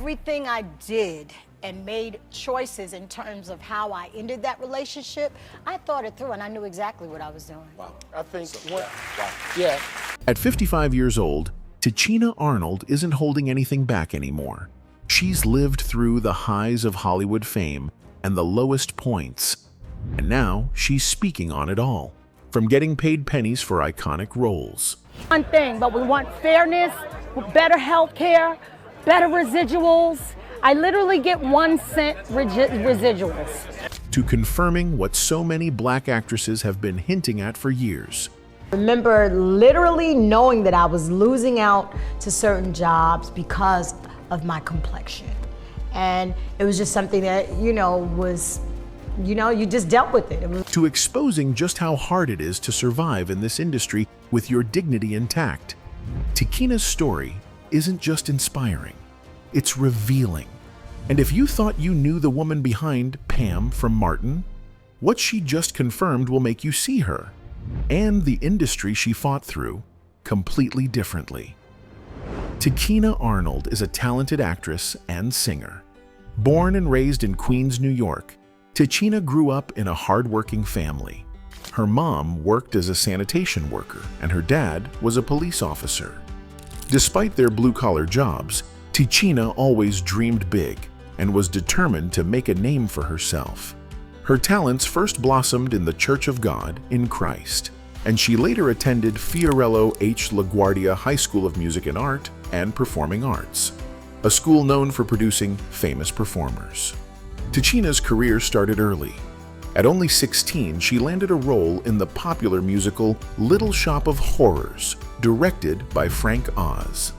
everything I did and made choices in terms of how I ended that relationship, I thought it through and I knew exactly what I was doing. Wow. I think, yeah. At 55 years old, Tichina Arnold isn't holding anything back anymore. She's lived through the highs of Hollywood fame and the lowest points. And now she's speaking on it all, from getting paid pennies for iconic roles. One thing, but we want fairness, better health care, better residuals. I literally get 1 cent residuals. To confirming what so many black actresses have been hinting at for years. I remember literally knowing that I was losing out to certain jobs because of my complexion. And it was just something that, you just dealt with it. To exposing just how hard it is to survive in this industry with your dignity intact. Tichina's story isn't just inspiring, it's revealing. And if you thought you knew the woman behind Pam from Martin, what she just confirmed will make you see her and the industry she fought through completely differently. Tichina Arnold is a talented actress and singer. Born and raised in Queens, New York, Tichina grew up in a hardworking family. Her mom worked as a sanitation worker and her dad was a police officer. Despite their blue-collar jobs, Tichina always dreamed big and was determined to make a name for herself. Her talents first blossomed in the Church of God in Christ, and she later attended Fiorello H. LaGuardia High School of Music and Art and Performing Arts, a school known for producing famous performers. Tichina's career started early. At only 16, she landed a role in the popular musical Little Shop of Horrors, directed by Frank Oz.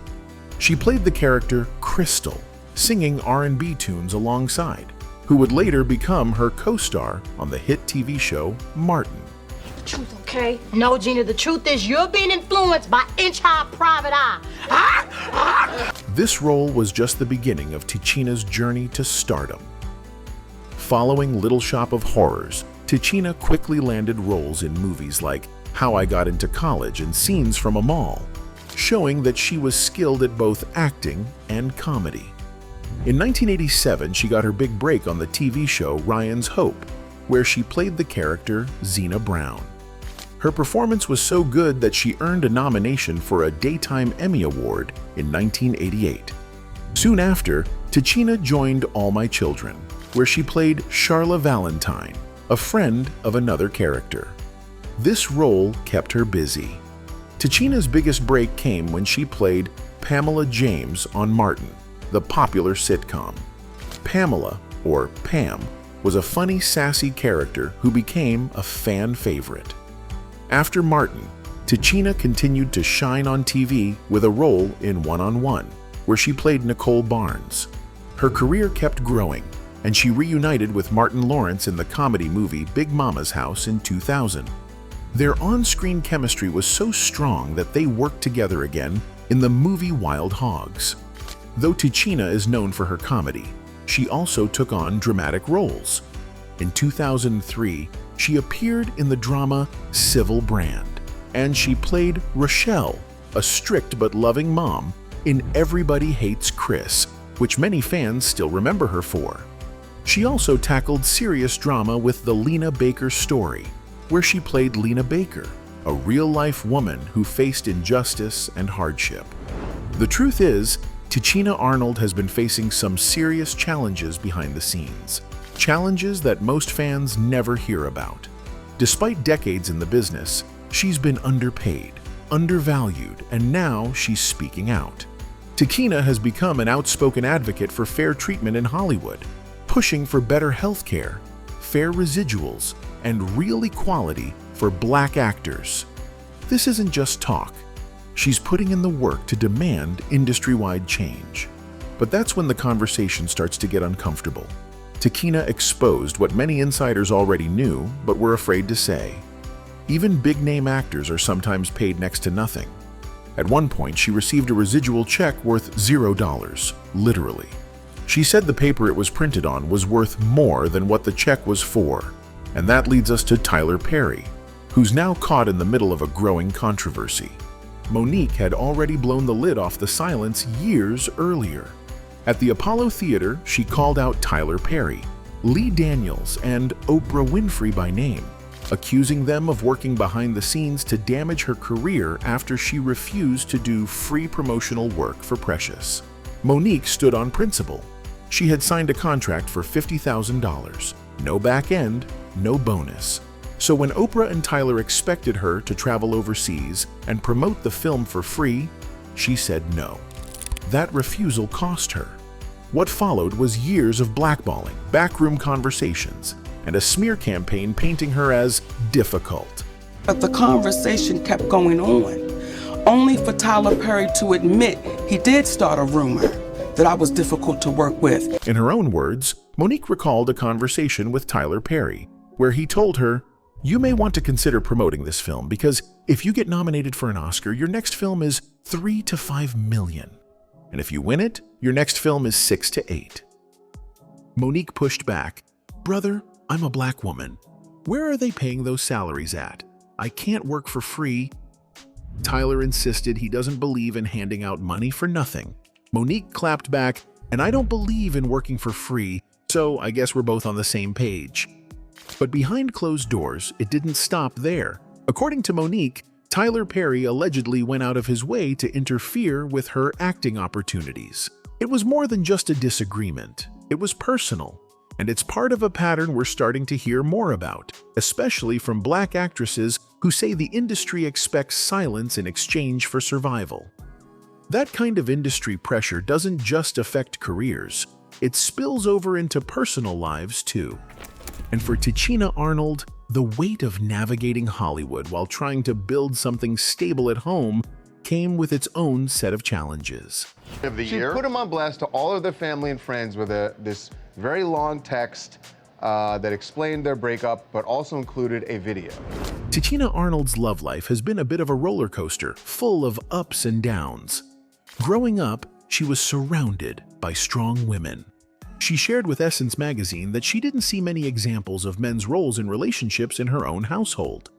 She played the character Crystal, singing R&B tunes alongside, who would later become her co-star on the hit TV show Martin. Truth, okay? No, Gina, the truth is you're being influenced by inch-high private eye. This role was just the beginning of Tichina's journey to stardom. Following Little Shop of Horrors, Tichina quickly landed roles in movies like How I Got Into College and Scenes from a Mall, showing that she was skilled at both acting and comedy. In 1987, she got her big break on the TV show Ryan's Hope, where she played the character Zena Brown. Her performance was so good that she earned a nomination for a Daytime Emmy Award in 1988. Soon after, Tichina joined All My Children, where she played Charla Valentine, a friend of another character. This role kept her busy. Tichina's biggest break came when she played Pamela James on Martin, the popular sitcom. Pamela, or Pam, was a funny, sassy character who became a fan favorite. After Martin, Tichina continued to shine on TV with a role in One-on-One, where she played Nicole Barnes. Her career kept growing, and she reunited with Martin Lawrence in the comedy movie Big Mama's House in 2000. Their on-screen chemistry was so strong that they worked together again in the movie Wild Hogs. Though Tichina is known for her comedy, she also took on dramatic roles. In 2003, she appeared in the drama Civil Brand, and she played Rochelle, a strict but loving mom, in Everybody Hates Chris, which many fans still remember her for. She also tackled serious drama with The Lena Baker Story, where she played Lena Baker, a real-life woman who faced injustice and hardship. The truth is, Tichina Arnold has been facing some serious challenges behind the scenes. Challenges that most fans never hear about. Despite decades in the business, she's been underpaid, undervalued, and now she's speaking out. Tichina has become an outspoken advocate for fair treatment in Hollywood, pushing for better health care, fair residuals, and real equality for black actors. This isn't just talk. She's putting in the work to demand industry-wide change. But that's when the conversation starts to get uncomfortable. Tichina exposed what many insiders already knew but were afraid to say. Even big-name actors are sometimes paid next to nothing. At one point, she received a residual check worth $0, literally. She said the paper it was printed on was worth more than what the check was for. And that leads us to Tyler Perry, who's now caught in the middle of a growing controversy. Monique had already blown the lid off the silence years earlier. At the Apollo Theater, she called out Tyler Perry, Lee Daniels, and Oprah Winfrey by name, accusing them of working behind the scenes to damage her career after she refused to do free promotional work for Precious. Monique stood on principle. She had signed a contract for $50,000, no back end, no bonus. So when Oprah and Tyler expected her to travel overseas and promote the film for free, she said no. That refusal cost her. What followed was years of blackballing, backroom conversations, and a smear campaign painting her as difficult. But the conversation kept going on, only for Tyler Perry to admit he did start a rumor that I was difficult to work with. In her own words, Monique recalled a conversation with Tyler Perry, where he told her, "You may want to consider promoting this film because if you get nominated for an Oscar, your next film is 3 to 5 million. And if you win it, your next film is 6 to 8. Monique pushed back, "Brother, I'm a black woman. Where are they paying those salaries at? I can't work for free." Tyler insisted he doesn't believe in handing out money for nothing. Monique clapped back, "And I don't believe in working for free, so I guess we're both on the same page." But behind closed doors, it didn't stop there. According to Monique, Tyler Perry allegedly went out of his way to interfere with her acting opportunities. It was more than just a disagreement. It was personal. And it's part of a pattern we're starting to hear more about, especially from black actresses who say the industry expects silence in exchange for survival. That kind of industry pressure doesn't just affect careers, it spills over into personal lives too. And for Tichina Arnold, the weight of navigating Hollywood while trying to build something stable at home came with its own set of challenges. She put him on blast to all of their family and friends with this very long text that explained their breakup, but also included a video. Tichina Arnold's love life has been a bit of a roller coaster, full of ups and downs. Growing up, she was surrounded by strong women. She shared with Essence magazine that she didn't see many examples of men's roles in relationships in her own household.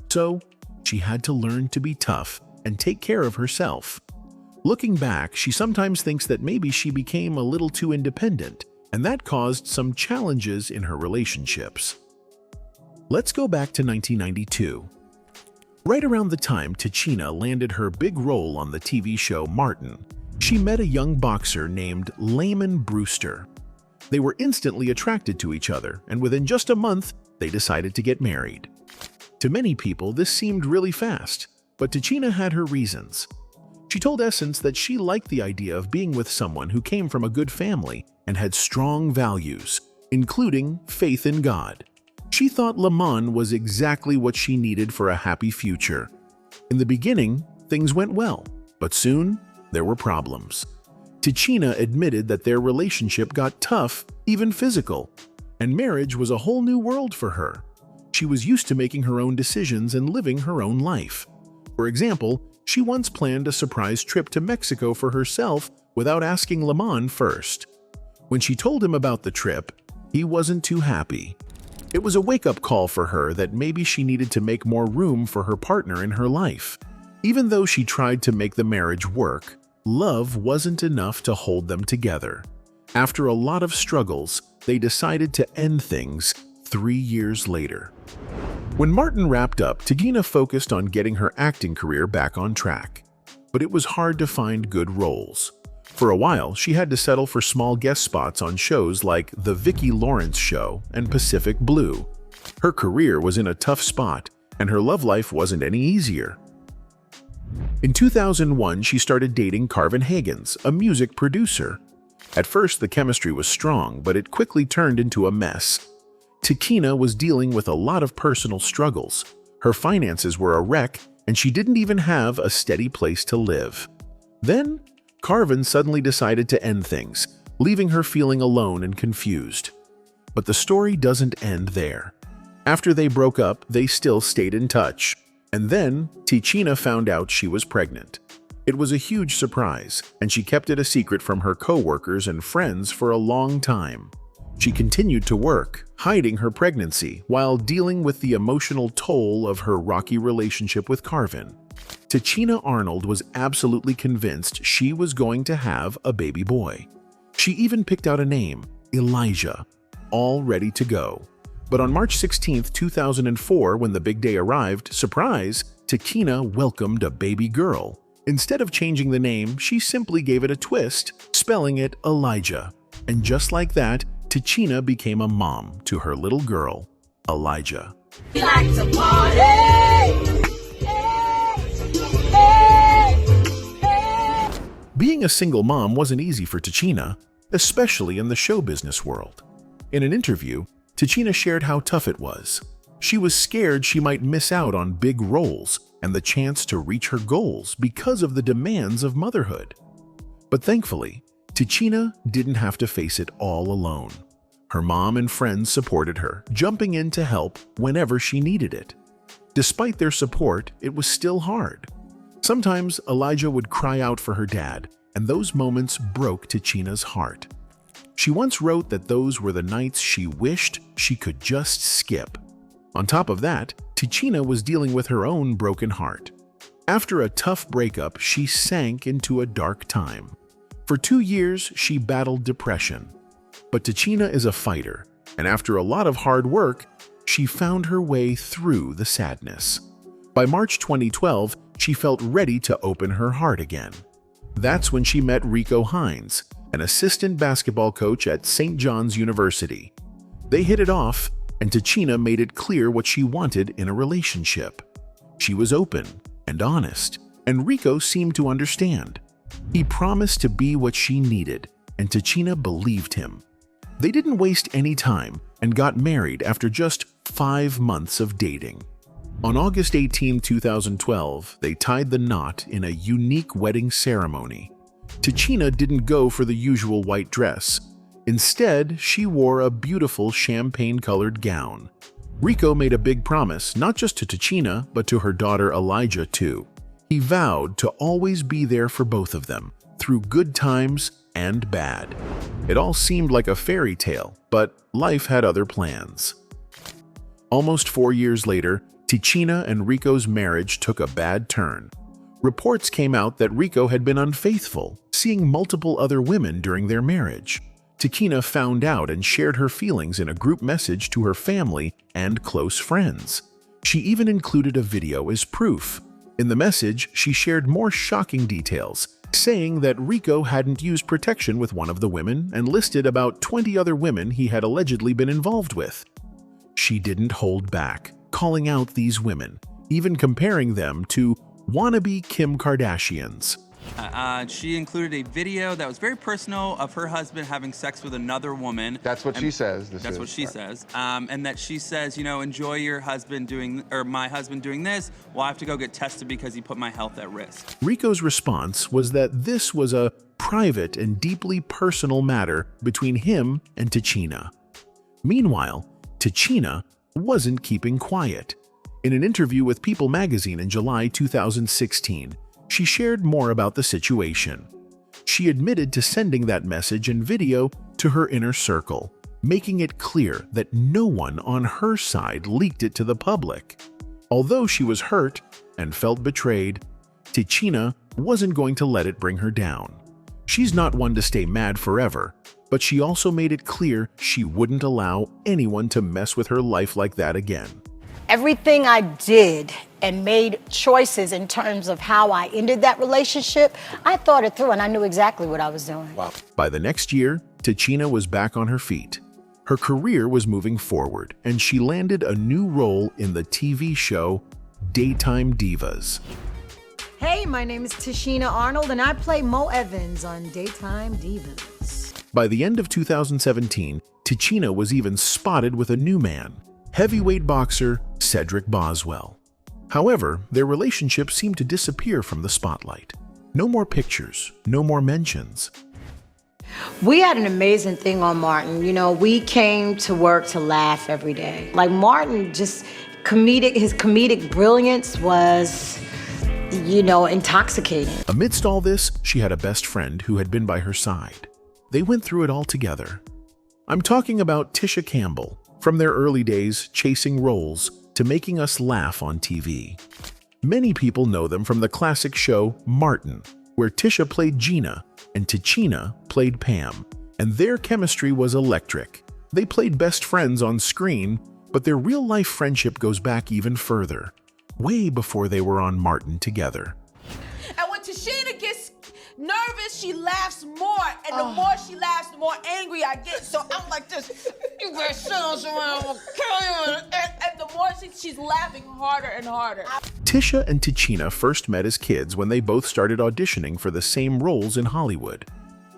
So, she had to learn to be tough and take care of herself. Looking back, she sometimes thinks that maybe she became a little too independent, and that caused some challenges in her relationships. Let's go back to 1992. Right around the time Tichina landed her big role on the TV show Martin, she met a young boxer named Layman Brewster. They were instantly attracted to each other, and within just a month, they decided to get married. To many people, this seemed really fast, but Tichina had her reasons. She told Essence that she liked the idea of being with someone who came from a good family and had strong values, including faith in God. She thought Layman was exactly what she needed for a happy future. In the beginning, things went well, but soon there were problems. Tichina admitted that their relationship got tough, even physical, and marriage was a whole new world for her. She was used to making her own decisions and living her own life. For example, she once planned a surprise trip to Mexico for herself without asking Layman first. When she told him about the trip, he wasn't too happy. It was a wake-up call for her that maybe she needed to make more room for her partner in her life. Even though she tried to make the marriage work, love wasn't enough to hold them together. After a lot of struggles, they decided to end things 3 years later. When Martin wrapped up, Tichina focused on getting her acting career back on track. But it was hard to find good roles. For a while, she had to settle for small guest spots on shows like The Vicki Lawrence Show and Pacific Blue. Her career was in a tough spot, and her love life wasn't any easier. In 2001, she started dating Carvin Higgins, a music producer. At first, the chemistry was strong, but it quickly turned into a mess. Tichina was dealing with a lot of personal struggles. Her finances were a wreck, and she didn't even have a steady place to live. Then, Carvin suddenly decided to end things, leaving her feeling alone and confused. But the story doesn't end there. After they broke up, they still stayed in touch. And then, Tichina found out she was pregnant. It was a huge surprise, and she kept it a secret from her co-workers and friends for a long time. She continued to work, hiding her pregnancy, while dealing with the emotional toll of her rocky relationship with Carvin. Tichina Arnold was absolutely convinced she was going to have a baby boy. She even picked out a name, Elijah, all ready to go. But on March 16, 2004, when the big day arrived, surprise, Tichina welcomed a baby girl. Instead of changing the name, she simply gave it a twist, spelling it Elijah. And just like that, Tichina became a mom to her little girl, Elijah. We like to party. Being a single mom wasn't easy for Tichina, especially in the show business world. In an interview, Tichina shared how tough it was. She was scared she might miss out on big roles and the chance to reach her goals because of the demands of motherhood. But thankfully, Tichina didn't have to face it all alone. Her mom and friends supported her, jumping in to help whenever she needed it. Despite their support, it was still hard. Sometimes Elijah would cry out for her dad, and those moments broke Tichina's heart. She once wrote that those were the nights she wished she could just skip. On top of that, Tichina was dealing with her own broken heart. After a tough breakup, she sank into a dark time. For 2 years, she battled depression. But Tichina is a fighter, and after a lot of hard work, she found her way through the sadness. By March 2012, she felt ready to open her heart again. That's when she met Rico Hines, an assistant basketball coach at St. John's University. They hit it off, and Tichina made it clear what she wanted in a relationship. She was open and honest, and Rico seemed to understand. He promised to be what she needed, and Tichina believed him. They didn't waste any time and got married after just 5 months of dating. On August 18, 2012, they tied the knot in a unique wedding ceremony. Tichina didn't go for the usual white dress. Instead, she wore a beautiful champagne-colored gown. Rico made a big promise, not just to Tichina, but to her daughter Elijah too. He vowed to always be there for both of them, through good times and bad. It all seemed like a fairy tale, but life had other plans. Almost 4 years later, Tichina and Rico's marriage took a bad turn. Reports came out that Rico had been unfaithful, seeing multiple other women during their marriage. Tichina found out and shared her feelings in a group message to her family and close friends. She even included a video as proof. In the message, she shared more shocking details, saying that Rico hadn't used protection with one of the women and listed about 20 other women he had allegedly been involved with. She didn't hold back, calling out these women, even comparing them to wannabe Kim Kardashians. She included a video that was very personal of her husband having sex with another woman. That's what she says. That's what she says. And that she says, you know, enjoy your husband doing, or my husband doing this. Well, I have to go get tested because he put my health at risk. Rico's response was that this was a private and deeply personal matter between him and Tichina. Meanwhile, Tichina wasn't keeping quiet. In an interview with People magazine in July 2016, she shared more about the situation. She admitted to sending that message and video to her inner circle, making it clear that no one on her side leaked it to the public. Although she was hurt and felt betrayed, Tichina wasn't going to let it bring her down. She's not one to stay mad forever, but she also made it clear she wouldn't allow anyone to mess with her life like that again. Everything I did and made choices in terms of how I ended that relationship, I thought it through and I knew exactly what I was doing. Wow. By the next year, Tichina was back on her feet. Her career was moving forward, and she landed a new role in the TV show Daytime Divas. Hey, my name is Tichina Arnold and I play Mo Evans on Daytime Divas. By the end of 2017, Tichina was even spotted with a new man, heavyweight boxer Cedric Boswell. However, their relationship seemed to disappear from the spotlight. No more pictures, no more mentions. We had an amazing thing on Martin. You know, we came to work to laugh every day. Like Martin, just his comedic brilliance was, you know, intoxicating. Amidst all this, she had a best friend who had been by her side. They went through it all together. I'm talking about Tisha Campbell, from their early days chasing roles to making us laugh on TV. Many people know them from the classic show Martin, where Tisha played Gina and Tichina played Pam, and their chemistry was electric. They played best friends on screen, but their real-life friendship goes back even further, way before they were on Martin together. And when Tichina gets nervous, she laughs more, and the more she laughs, the more angry I get. So I'm like this, you better shut around, okay? And the more she's laughing harder and harder. Tisha and Tichina first met as kids when they both started auditioning for the same roles in Hollywood.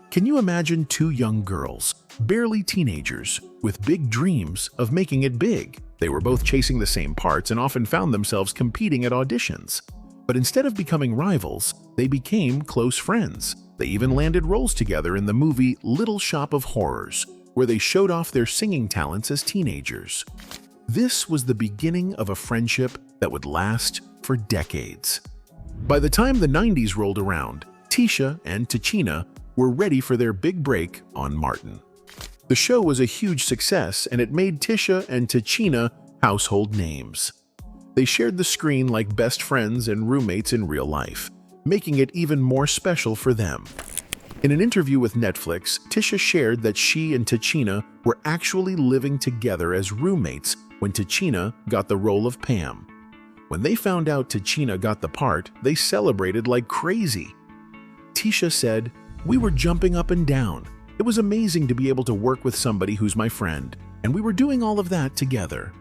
Can you imagine two young girls, barely teenagers, with big dreams of making it big? They were both chasing the same parts and often found themselves competing at auditions. But instead of becoming rivals, they became close friends. They even landed roles together in the movie Little Shop of Horrors, where they showed off their singing talents as teenagers. This was the beginning of a friendship that would last for decades. By the time the 90s rolled around, Tisha and Tichina were ready for their big break on Martin. The show was a huge success, and it made Tisha and Tichina household names. They shared the screen like best friends and roommates in real life, making it even more special for them. In an interview with Netflix, Tisha shared that she and Tichina were actually living together as roommates when Tichina got the role of Pam. When they found out Tichina got the part, they celebrated like crazy. Tisha said, "We were jumping up and down. It was amazing to be able to work with somebody who's my friend, and we were doing all of that together."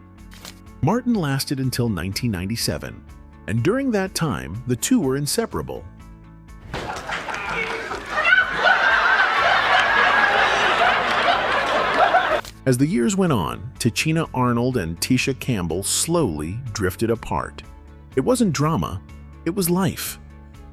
Martin lasted until 1997, and during that time, the two were inseparable. As the years went on, Tichina Arnold and Tisha Campbell slowly drifted apart. It wasn't drama, it was life.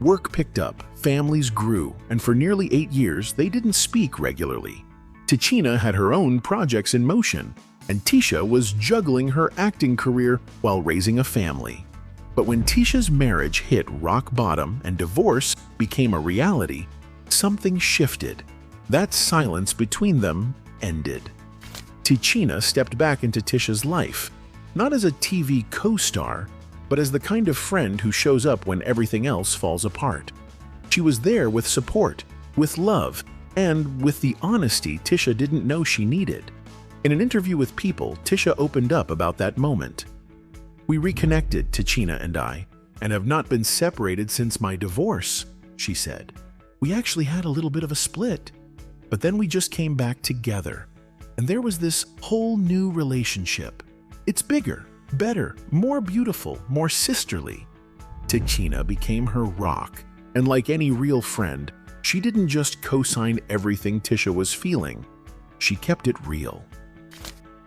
Work picked up, families grew, and for nearly 8 years, they didn't speak regularly. Tichina had her own projects in motion, and Tisha was juggling her acting career while raising a family. But when Tisha's marriage hit rock bottom and divorce became a reality, something shifted. That silence between them ended. Tichina stepped back into Tisha's life, not as a TV co-star, but as the kind of friend who shows up when everything else falls apart. She was there with support, with love, and with the honesty Tisha didn't know she needed. In an interview with People, Tisha opened up about that moment. "We reconnected, Tichina and I, and have not been separated since my divorce," she said. "We actually had a little bit of a split, but then we just came back together. And there was this whole new relationship. It's bigger, better, more beautiful, more sisterly." Tichina became her rock, and like any real friend, she didn't just co-sign everything Tisha was feeling. She kept it real.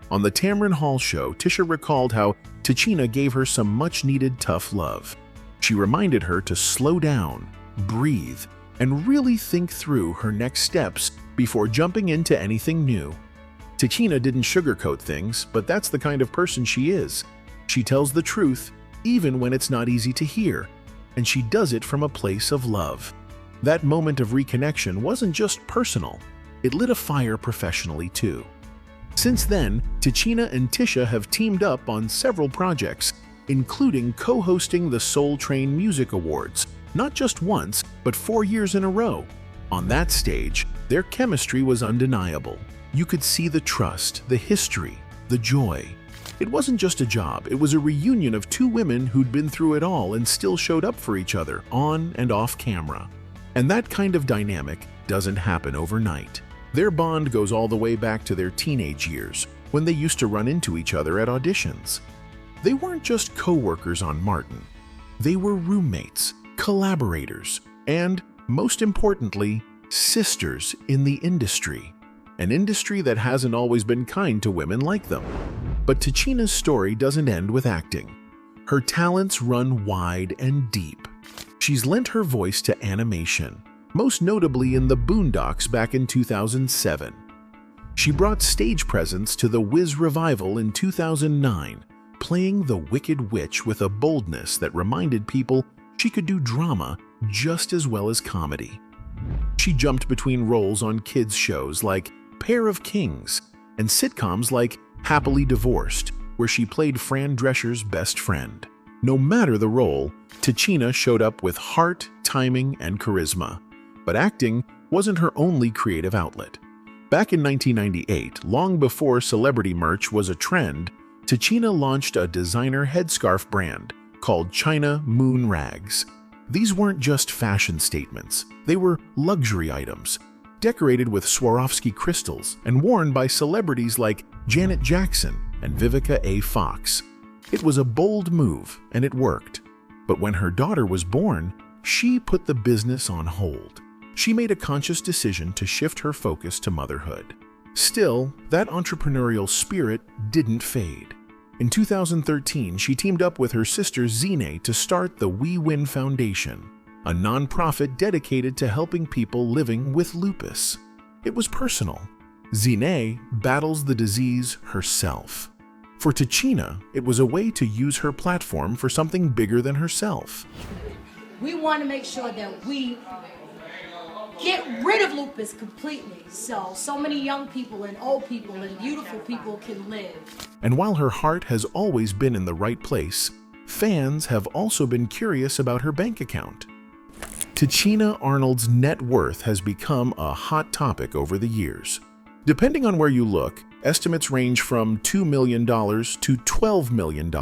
On the Tamron Hall show, Tisha recalled how Tichina gave her some much-needed tough love. She reminded her to slow down, breathe, and really think through her next steps before jumping into anything new. Tichina didn't sugarcoat things, but that's the kind of person she is. She tells the truth, even when it's not easy to hear, and she does it from a place of love. That moment of reconnection wasn't just personal, it lit a fire professionally too. Since then, Tichina and Tisha have teamed up on several projects, including co-hosting the Soul Train Music Awards, not just once, but 4 years in a row. On that stage, their chemistry was undeniable. You could see the trust, the history, the joy. It wasn't just a job, it was a reunion of two women who'd been through it all and still showed up for each other, on and off camera. And that kind of dynamic doesn't happen overnight. Their bond goes all the way back to their teenage years, when they used to run into each other at auditions. They weren't just co-workers on Martin. They were roommates, collaborators, and, most importantly, sisters in the industry. An industry that hasn't always been kind to women like them. But Tichina's story doesn't end with acting. Her talents run wide and deep. She's lent her voice to animation, most notably in The Boondocks back in 2007. She brought stage presence to the Wiz revival in 2009, playing the Wicked Witch with a boldness that reminded people she could do drama just as well as comedy. She jumped between roles on kids' shows like Pair of Kings and sitcoms like Happily Divorced, where she played Fran Drescher's best friend. No matter the role, Tichina showed up with heart, timing, and charisma. But acting wasn't her only creative outlet. Back in 1998, long before celebrity merch was a trend, Tichina launched a designer headscarf brand called China Moon Rags. These weren't just fashion statements, they were luxury items, decorated with Swarovski crystals and worn by celebrities like Janet Jackson and Vivica A. Fox. It was a bold move, and it worked. But when her daughter was born, she put the business on hold. She made a conscious decision to shift her focus to motherhood. Still, that entrepreneurial spirit didn't fade. In 2013, she teamed up with her sister Zine to start the We Win Foundation, a nonprofit dedicated to helping people living with lupus. It was personal. Zine battles the disease herself. For Tichina, it was a way to use her platform for something bigger than herself. We want to make sure that we get rid of lupus completely, so many young people and old people and beautiful people can live. And while her heart has always been in the right place, fans have also been curious about her bank account. Tichina Arnold's net worth has become a hot topic over the years. Depending on where you look, estimates range from $2 million to $12 million.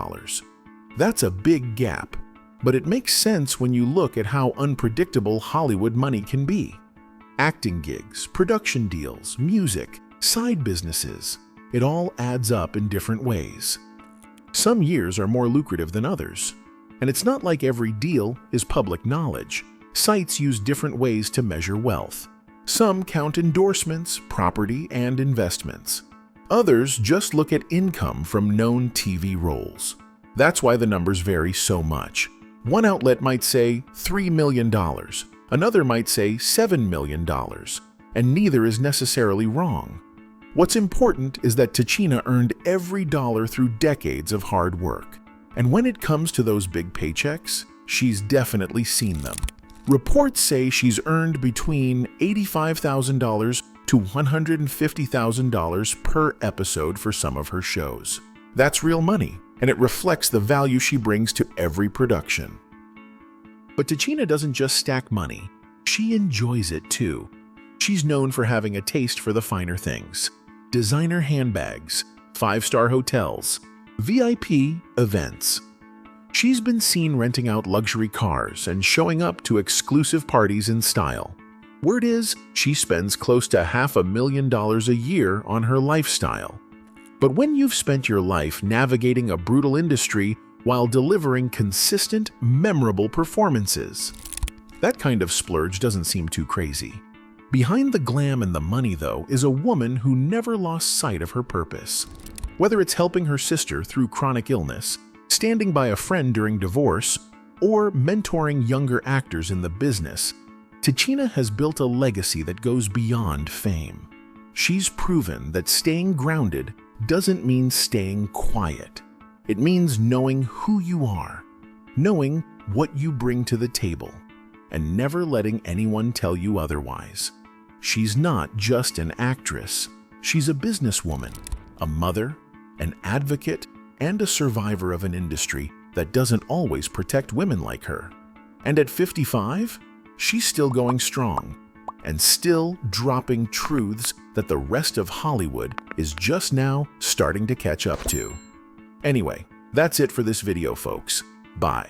That's a big gap, but it makes sense when you look at how unpredictable Hollywood money can be. Acting gigs, production deals, music, side businesses, it all adds up in different ways. Some years are more lucrative than others, and it's not like every deal is public knowledge. Sites use different ways to measure wealth. Some count endorsements, property, and investments. Others just look at income from known TV roles. That's why the numbers vary so much. One outlet might say $3 million, another might say $7 million, and neither is necessarily wrong. What's important is that Tichina earned every dollar through decades of hard work. And when it comes to those big paychecks, she's definitely seen them. Reports say she's earned between $85,000 to $150,000 per episode for some of her shows. That's real money, and it reflects the value she brings to every production. But Tichina doesn't just stack money, she enjoys it too. She's known for having a taste for the finer things. Designer handbags, 5-star hotels, VIP events. She's been seen renting out luxury cars and showing up to exclusive parties in style. Word is, she spends close to $500,000 a year on her lifestyle. But when you've spent your life navigating a brutal industry while delivering consistent, memorable performances, that kind of splurge doesn't seem too crazy. Behind the glam and the money, though, is a woman who never lost sight of her purpose. Whether it's helping her sister through chronic illness, standing by a friend during divorce, or mentoring younger actors in the business, Tichina has built a legacy that goes beyond fame. She's proven that staying grounded doesn't mean staying quiet. It means knowing who you are, knowing what you bring to the table, and never letting anyone tell you otherwise. She's not just an actress. She's a businesswoman, a mother, an advocate, and a survivor of an industry that doesn't always protect women like her. And at 55, she's still going strong and still dropping truths that the rest of Hollywood is just now starting to catch up to. Anyway, that's it for this video, folks. Bye.